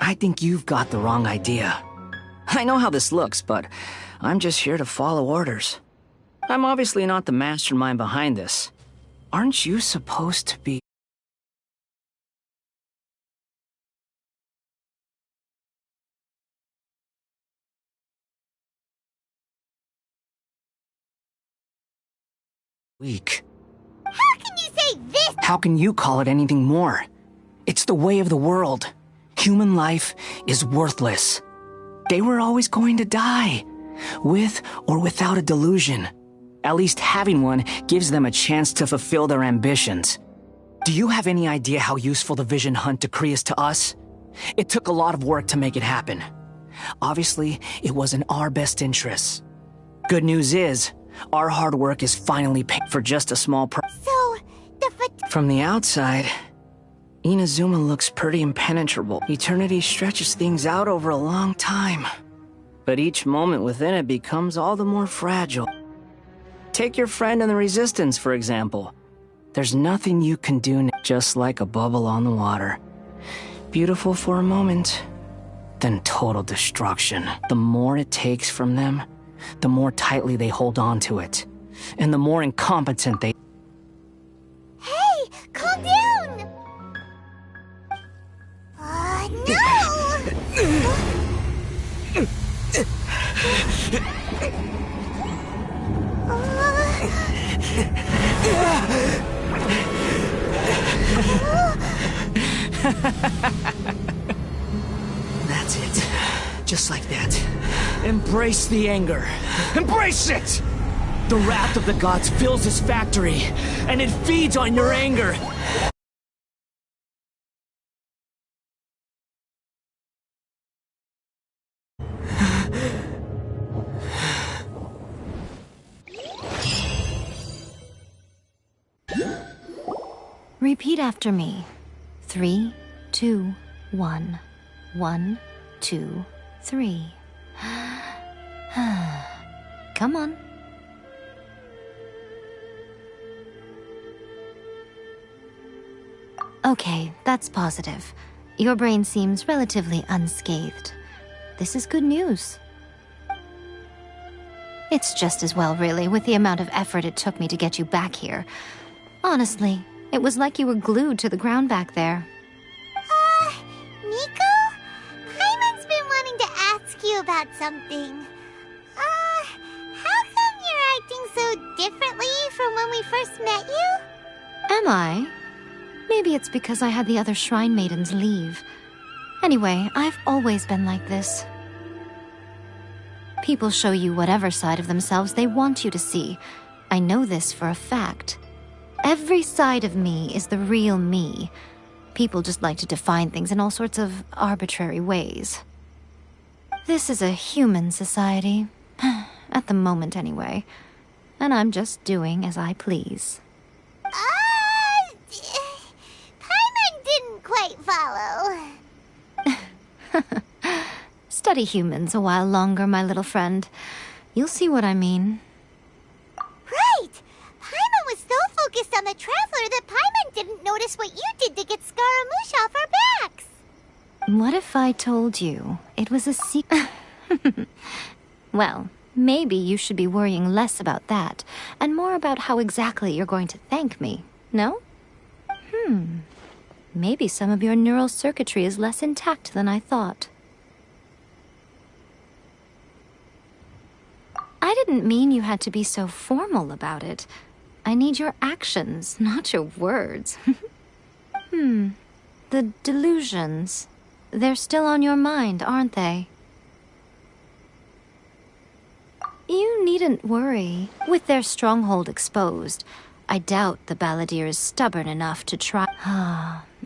I think you've got the wrong idea. I know how this looks, but I'm just here to follow orders. I'm obviously not the mastermind behind this. Aren't you supposed to be... weak? How can you say this? How can you call it anything more? It's the way of the world. Human life is worthless. They were always going to die, with or without a delusion. At least having one gives them a chance to fulfill their ambitions. Do you have any idea how useful the Vision Hunt decree is to us? It took a lot of work to make it happen. Obviously, it was in our best interests. Good news is, our hard work is finally paid for just a small price. So, From the outside, Inazuma looks pretty impenetrable. Eternity stretches things out over a long time. But each moment within it becomes all the more fragile. Take your friend in the Resistance, for example. There's nothing you can do, just like a bubble on the water. Beautiful for a moment, then total destruction. The more it takes from them, the more tightly they hold on to it. And the more incompetent they... Hey, calm down! That's it. Just like that. Embrace the anger. Embrace it! The wrath of the gods fills this factory, and it feeds on your anger. Repeat after me. 3, 2, 1. 1, 2, 3. Come on. Okay, that's positive. Your brain seems relatively unscathed. This is good news. It's just as well, really, with the amount of effort it took me to get you back here. Honestly, it was like you were glued to the ground back there. Nico? Paimon's been wanting to ask you about something. How come you're acting so differently from when we first met you? Am I? Maybe it's because I had the other Shrine Maidens leave. Anyway, I've always been like this. People show you whatever side of themselves they want you to see. I know this for a fact. Every side of me is the real me. People just like to define things in all sorts of arbitrary ways. This is a human society. At the moment, anyway. And I'm just doing as I please. Paimon didn't quite follow. Study humans a while longer, my little friend. You'll see what I mean. Right! Paimon was so focused on the Traveler that Paimon didn't notice what you did to get Scaramouche off our backs. What if I told you it was a secret? Well, maybe you should be worrying less about that, and more about how exactly you're going to thank me, no? Maybe some of your neural circuitry is less intact than I thought. I didn't mean you had to be so formal about it. I need your actions, not your words. The delusions. They're still on your mind, aren't they? You needn't worry. With their stronghold exposed, I doubt the Balladeer is stubborn enough to try.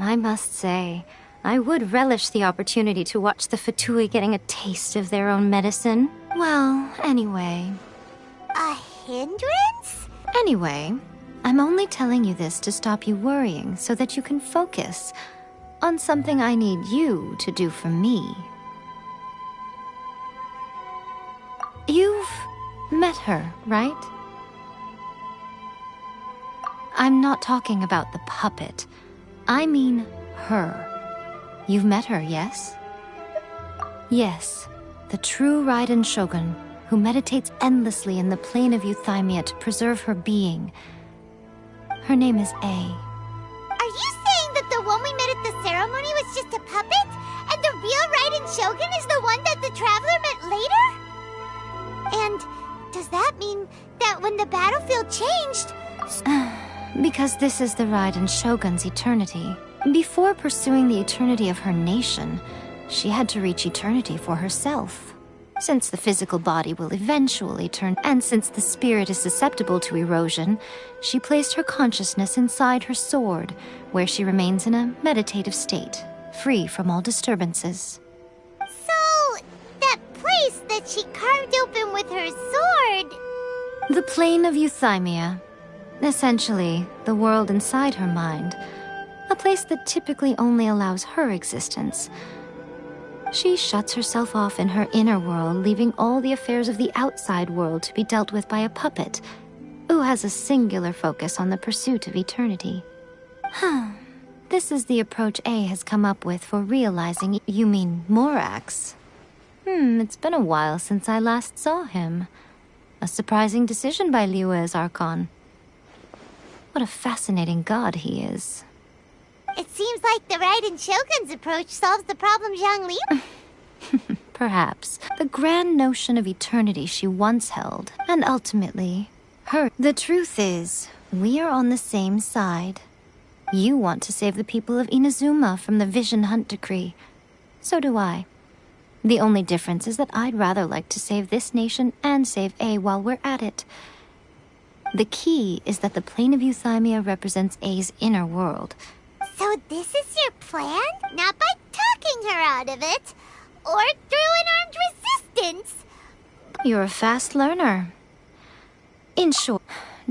I must say, I would relish the opportunity to watch the Fatui getting a taste of their own medicine. Well, anyway. A hindrance? Anyway, I'm only telling you this to stop you worrying so that you can focus on something I need you to do for me. You've met her, right? I'm not talking about the puppet. I mean her. You've met her, yes? Yes, the true Raiden Shogun, who meditates endlessly in the plane of Euthymia to preserve her being. Her name is A. Are you saying that the one we met at the ceremony was just a puppet? And the real Raiden Shogun is the one that the Traveler met later? And does that mean that when the battlefield changed... Because this is the Raiden Shogun's eternity. Before pursuing the eternity of her nation, she had to reach eternity for herself. Since the physical body will eventually turn, and since the spirit is susceptible to erosion, she placed her consciousness inside her sword, where she remains in a meditative state, free from all disturbances. So, that place that she carved open with her sword... The plane of Euthymia. Essentially, the world inside her mind. A place that typically only allows her existence. She shuts herself off in her inner world, leaving all the affairs of the outside world to be dealt with by a puppet, who has a singular focus on the pursuit of eternity. This is the approach A has come up with for realizing— You mean Morax? It's been a while since I last saw him. A surprising decision by Liyue's Archon. What a fascinating god he is. It seems like the Raiden Shogun's approach solves the problem Zhang Liu... Perhaps. The grand notion of eternity she once held, and ultimately, her. The truth is, we are on the same side. You want to save the people of Inazuma from the Vision Hunt decree. So do I. The only difference is that I'd rather like to save this nation and save A while we're at it. The key is that the plane of Euthymia represents A's inner world. So this is your plan? Not by talking her out of it, or through an armed resistance. You're a fast learner. In short,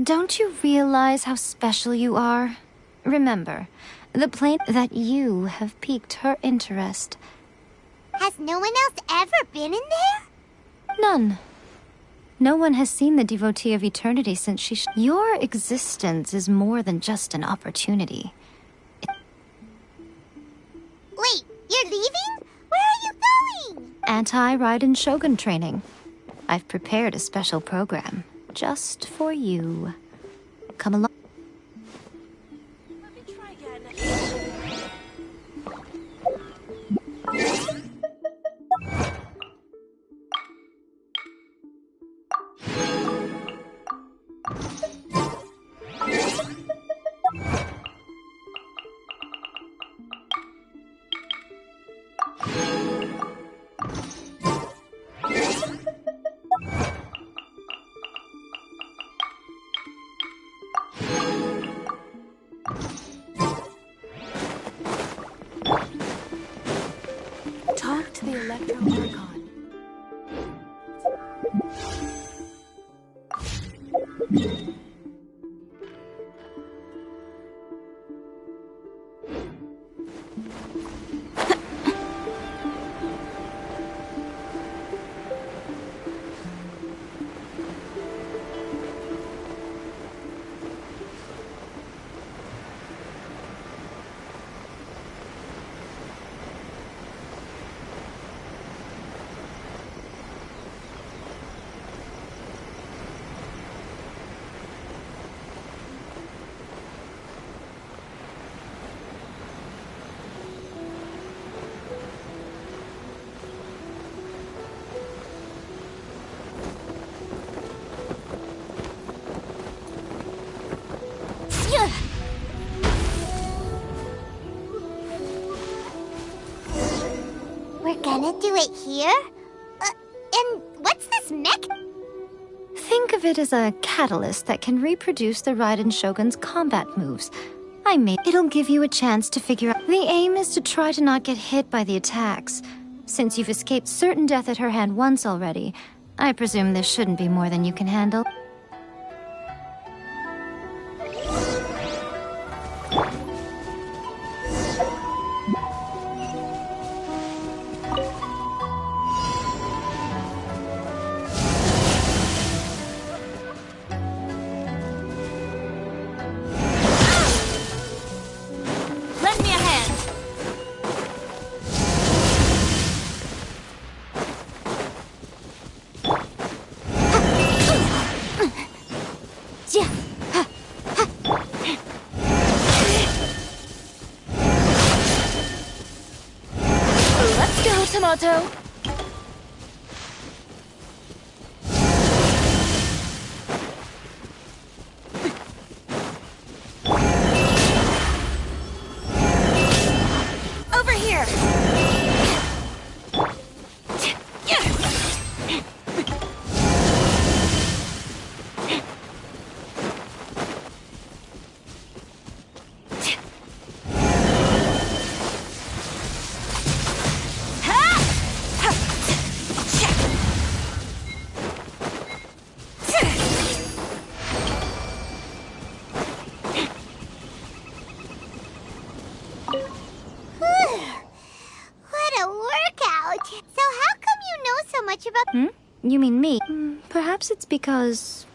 don't you realize how special you are? Remember, the plane that you have piqued her interest. Has no one else ever been in there? None. No one has seen the devotee of eternity since Your existence is more than just an opportunity. Wait, you're leaving? Where are you going? Anti-Raiden Shogun training. I've prepared a special program just for you. Come along. Let me try again. Talk to the Electro Archon. We're gonna do it here? And what's this mech? Think of it as a catalyst that can reproduce the Raiden Shogun's combat moves. It'll give you a chance to figure out. The aim is to try to not get hit by the attacks. Since you've escaped certain death at her hand once already, I presume this shouldn't be more than you can handle. Tomato, tomato. Over here. What a workout! So how come you know so much about... You mean me? Perhaps it's because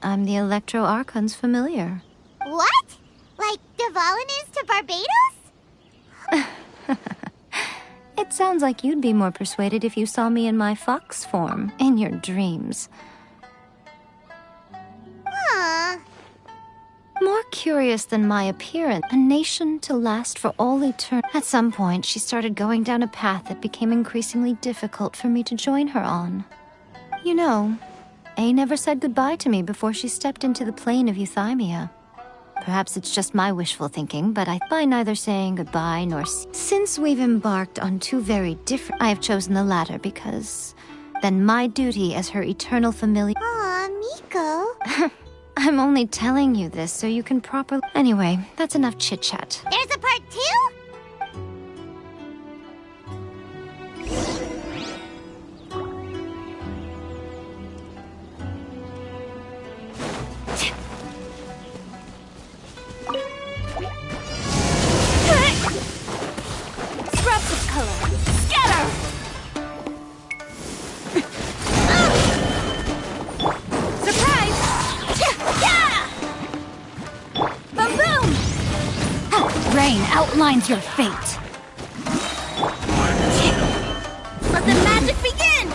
I'm the Electro Archon's familiar. What? Like Devalin is to Barbados? It sounds like you'd be more persuaded if you saw me in my fox form, in your dreams. Aw. More curious than my appearance, a nation to last for all eternity. At some point, she started going down a path that became increasingly difficult for me to join her on. You know, A never said goodbye to me before she stepped into the plane of Euthymia. Perhaps it's just my wishful thinking, but by neither saying goodbye nor... Since we've embarked on two very different... I have chosen the latter because... then my duty as her eternal familiar... Aw, Miko. I'm only telling you this so you can properly... Anyway, that's enough chit-chat. There's a part 2? Scraps of color. Scatter! Surprise! Yeah! Boom boom! Rain outlines your fate. Let the magic begin!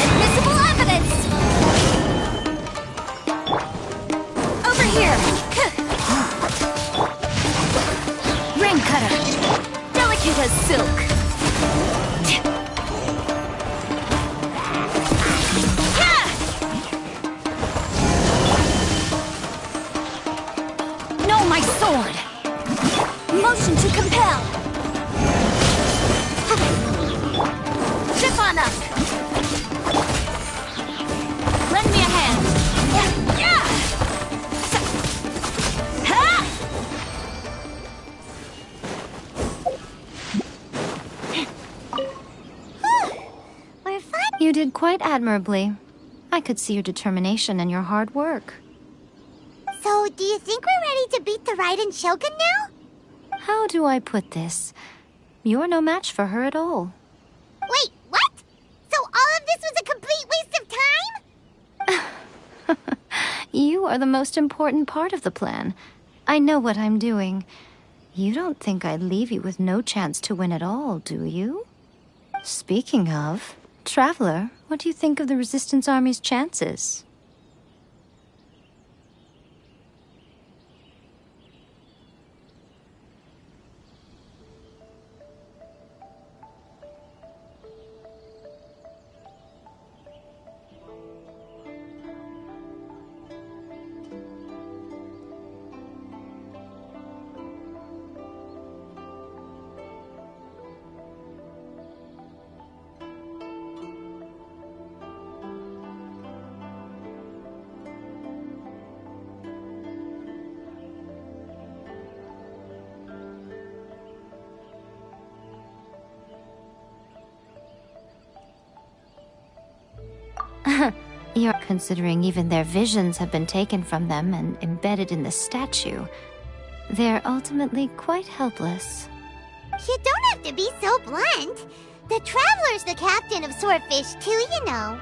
Admissible evidence! Over here! Rain cutter! Delicate as silk! No, my sword! Motion to compel! Zip on up! Lend me a hand! Yeah! Ha! We're fine. You did quite admirably. I could see your determination and your hard work. So, do you think we're ready to beat the Raiden Shogun now? How do I put this? You're no match for her at all. Wait, what? So all of this was a complete waste of time? You are the most important part of the plan. I know what I'm doing. You don't think I'd leave you with no chance to win at all, do you? Speaking of, Traveler, what do you think of the Resistance Army's chances? You're considering even their visions have been taken from them and embedded in the statue. They're ultimately quite helpless. You don't have to be so blunt. The Traveler's the captain of Swordfish too, you know.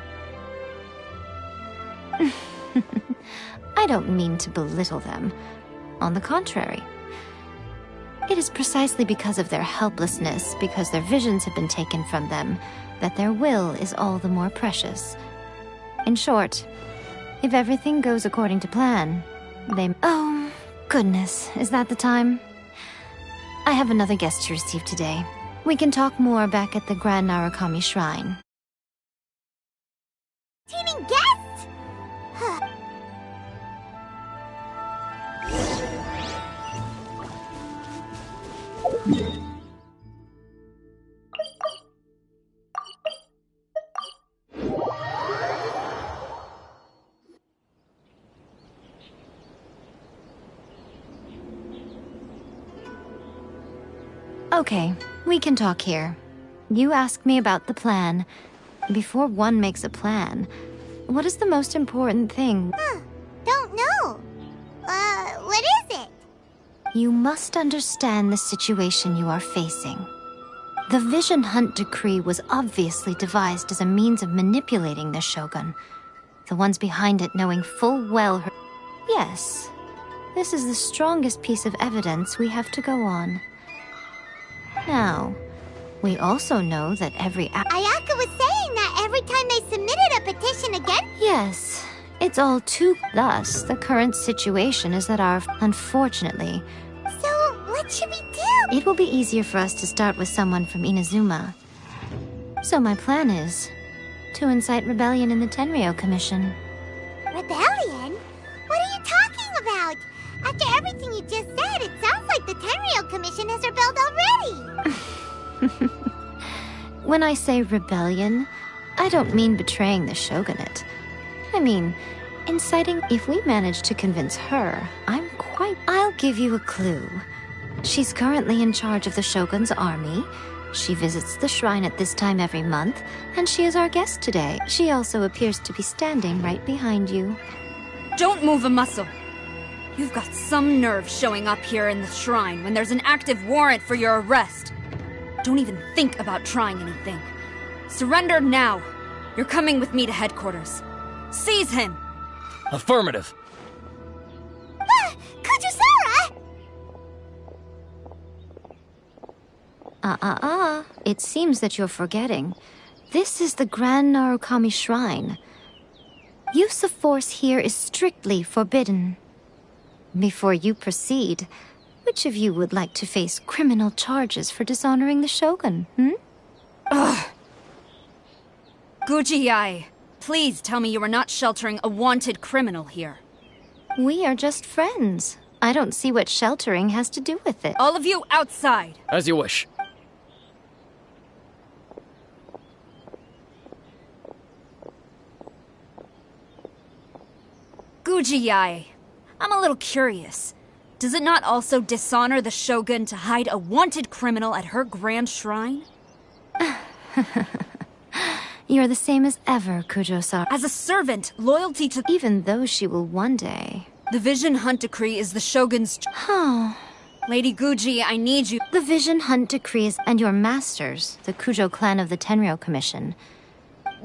I don't mean to belittle them. On the contrary. It is precisely because of their helplessness, because their visions have been taken from them, that their will is all the more precious. In short, if everything goes according to plan, they... Oh, goodness, is that the time? I have another guest to receive today. We can talk more back at the Grand Narukami Shrine. Entertaining guests? Okay, we can talk here. You asked me about the plan. Before one makes a plan, what is the most important thing? Don't know. What is it? You must understand the situation you are facing. The Vision Hunt Decree was obviously devised as a means of manipulating the Shogun. The ones behind it knowing full well her... Yes, this is the strongest piece of evidence we have to go on. Now, we also know that every... Ayaka was saying that every time they submitted a petition again... Yes, it's all too... Thus, the current situation is that our... Unfortunately... So, what should we do? It will be easier for us to start with someone from Inazuma. So my plan is... to incite rebellion in the Tenryou Commission. Rebellion? What are you talking about? After everything you just said, it sounds like the Tenryou Commission has rebelled already. When I say rebellion, I don't mean betraying the shogunate. I mean, inciting... If we manage to convince her, I'm quite... I'll give you a clue. She's currently in charge of the shogun's army. She visits the shrine at this time every month, and she is our guest today. She also appears to be standing right behind you. Don't move a muscle. You've got some nerve showing up here in the shrine when there's an active warrant for your arrest. Don't even think about trying anything. Surrender now. You're coming with me to headquarters. Seize him! Affirmative. Kujusara! It seems that you're forgetting. This is the Grand Narukami Shrine. Use of force here is strictly forbidden. Before you proceed, which of you would like to face criminal charges for dishonoring the Shogun, Ugh. Guji-ai, please tell me you are not sheltering a wanted criminal here. We are just friends. I don't see what sheltering has to do with it. All of you outside! As you wish. Guji-ai, I'm a little curious. Does it not also dishonor the Shogun to hide a wanted criminal at her grand shrine? You're the same as ever, Kujo-san. As a servant, loyalty to... Even though she will one day... The Vision Hunt Decree is the Shogun's... Lady Guji, I need you... The Vision Hunt Decrees and your masters, the Kujo clan of the Tenryou Commission.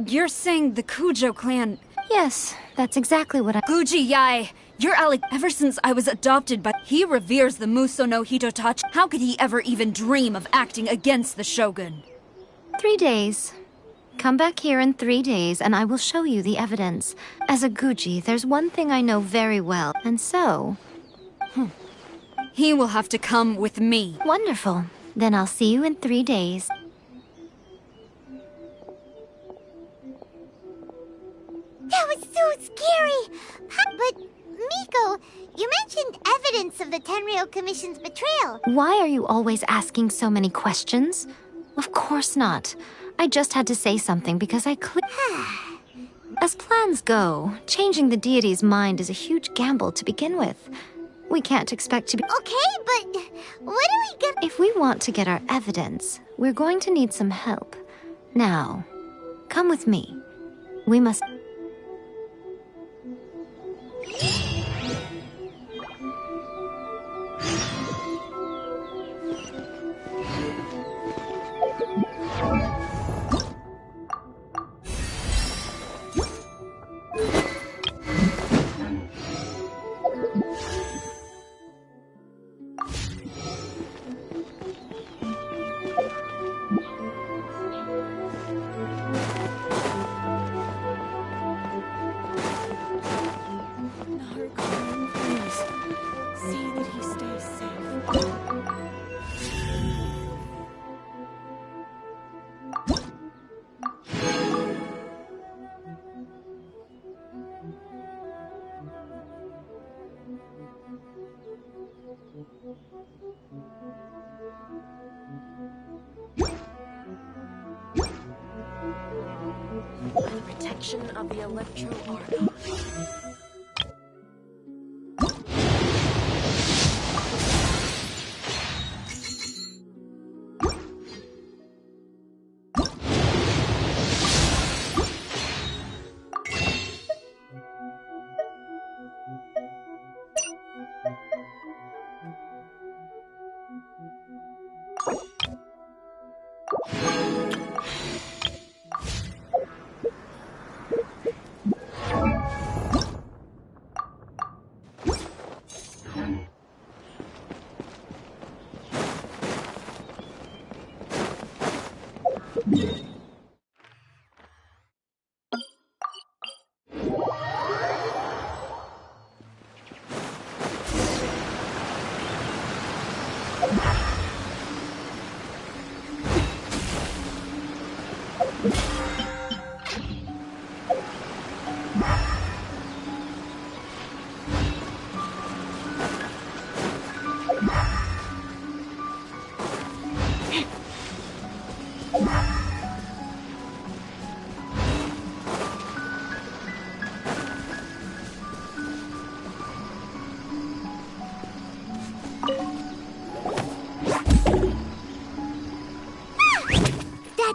You're saying the Kujo clan... Yes, that's exactly what I... Guji-ai, your ally... Ever since I was adopted by... He reveres the Muso no Hitotachi. How could he ever even dream of acting against the Shogun? 3 days. Come back here in 3 days and I will show you the evidence. As a Guji, there's one thing I know very well, and so... He will have to come with me. Wonderful. Then I'll see you in 3 days. That was so scary! But, Miko, you mentioned evidence of the Tenryou Commission's betrayal. Why are you always asking so many questions? Of course not. I just had to say something because I As plans go, changing the deity's mind is a huge gamble to begin with. We can't expect to be... Okay, but what do we get... If we want to get our evidence, we're going to need some help. Now, come with me. We must... section of the Electro Argon.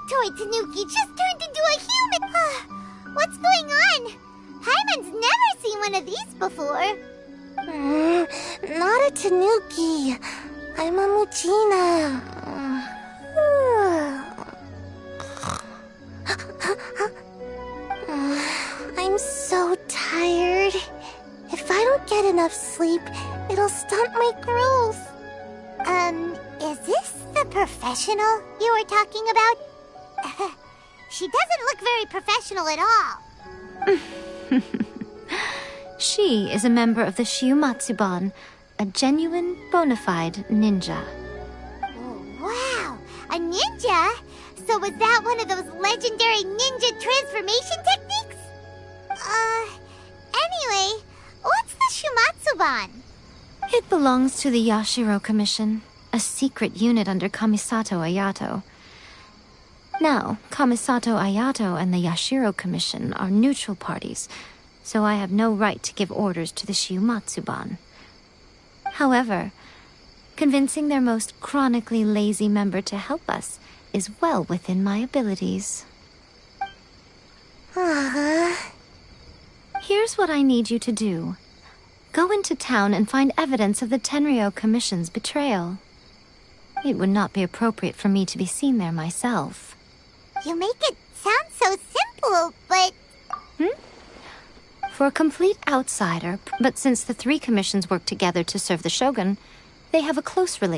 Toy Tanuki just turned into a human! What's going on? Paimon's never seen one of these before. Not a Tanuki. I'm a Muchina. I'm so tired. If I don't get enough sleep, it'll stunt my growth. Is this the professional you were talking about? She doesn't look very professional at all. She is a member of the Shiumatsuban, a genuine, bona fide ninja. Oh, wow, a ninja? So was that one of those legendary ninja transformation techniques? Anyway, what's the Shumatsuban? It belongs to the Yashiro Commission, a secret unit under Kamisato Ayato. Now, Kamisato Ayato and the Yashiro Commission are neutral parties, so I have no right to give orders to the Shiumatsuban. However, convincing their most chronically lazy member to help us is well within my abilities. Here's what I need you to do. Go into town and find evidence of the Tenryo Commission's betrayal. It would not be appropriate for me to be seen there myself. You make it sound so simple, but... For a complete outsider, but since the three commissions work together to serve the Shogun, they have a close relationship.